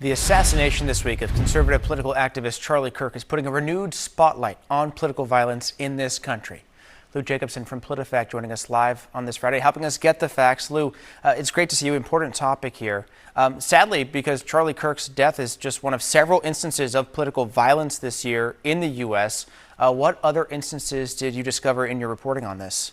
The assassination this week of conservative political activist Charlie Kirk is putting a renewed spotlight on political violence in this country. Lou Jacobson from PolitiFact joining us live on this Friday, helping us get the facts. Lou, it's great to see you. Important topic here. Sadly, because Charlie Kirk's death is just one of several instances of political violence this year in the U.S., what other instances did you discover in your reporting on this?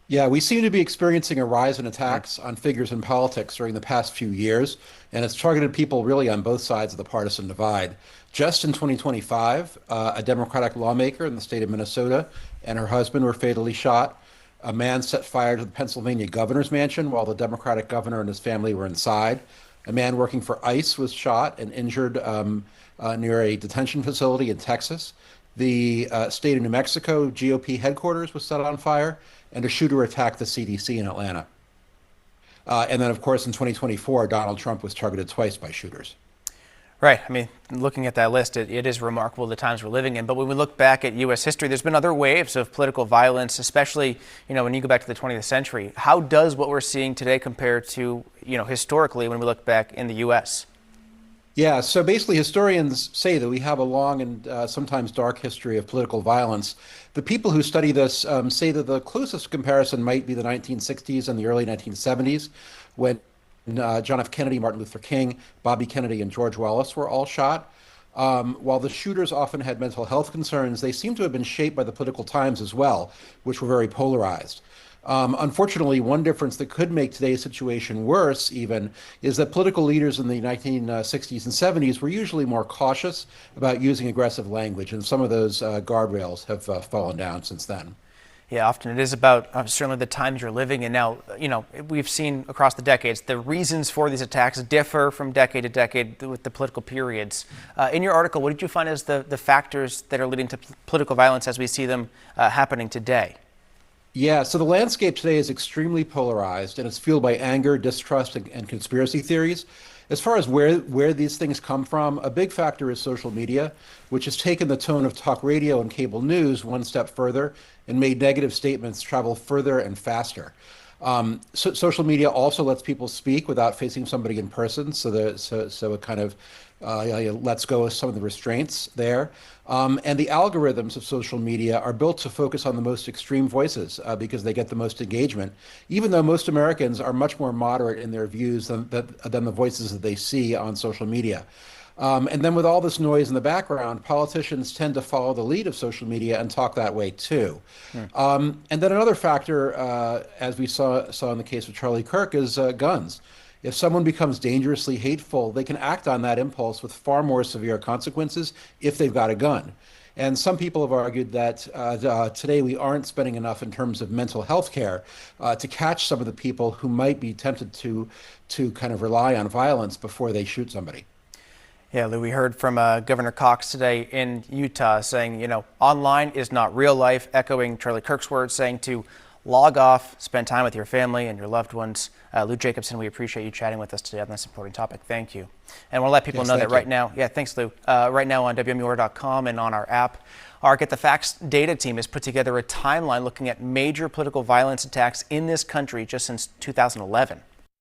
Yeah, we seem to be experiencing a rise in attacks on figures in politics during the past few years, and it's targeted people really on both sides of the partisan divide. Just in 2025, a Democratic lawmaker in the state of Minnesota and her husband were fatally shot. A man set fire to the Pennsylvania governor's mansion while the Democratic governor and his family were inside. A man working for ICE was shot and injured near a detention facility in Texas. The state of New Mexico GOP headquarters was set on fire, and a shooter attacked the CDC in Atlanta. And then, of course, in 2024, Donald Trump was targeted twice by shooters. Right. I mean, looking at that list, it is remarkable the times we're living in. But when we look back at U.S. history, there's been other waves of political violence, especially, when you go back to the 20th century. How does what we're seeing today compare to, historically when we look back in the U.S.? Yeah, so basically historians say that we have a long and sometimes dark history of political violence. The people who study this say that the closest comparison might be the 1960s and the early 1970s, when John F. Kennedy, Martin Luther King, Bobby Kennedy, and George Wallace were all shot. While the shooters often had mental health concerns, they seem to have been shaped by the political times as well, which were very polarized. Unfortunately, one difference that could make today's situation worse even is that political leaders in the 1960s and 70s were usually more cautious about using aggressive language, and some of those guardrails have fallen down since then. Yeah, often it is about certainly the times you're living in. Now, we've seen across the decades, the reasons for these attacks differ from decade to decade with the political periods. In your article, what did you find as the factors that are leading to political violence as we see them happening today? Yeah, so the landscape today is extremely polarized, and it's fueled by anger, distrust, and conspiracy theories. As far as where these things come from, a big factor is social media, which has taken the tone of talk radio and cable news one step further and made negative statements travel further and faster. Social media also lets people speak without facing somebody in person, so it kind of lets go of some of the restraints there. And the algorithms of social media are built to focus on the most extreme voices because they get the most engagement, even though most Americans are much more moderate in their views than the voices that they see on social media. And then with all this noise in the background, politicians tend to follow the lead of social media and talk that way too. And then another factor, as we saw in the case of Charlie Kirk, is guns. If someone becomes dangerously hateful, they can act on that impulse with far more severe consequences if they've got a gun. And some people have argued that today we aren't spending enough in terms of mental health care to catch some of the people who might be tempted to kind of rely on violence before they shoot somebody. Yeah, Lou, we heard from Governor Cox today in Utah saying, online is not real life, echoing Charlie Kirk's words, saying to log off, spend time with your family and your loved ones. Lou Jacobson, we appreciate you chatting with us today on this important topic. Thank you. And we'll let people know that right now, thanks, Lou. Right now on WMUR.com and on our app, our Get the Facts data team has put together a timeline looking at major political violence attacks in this country just since 2011.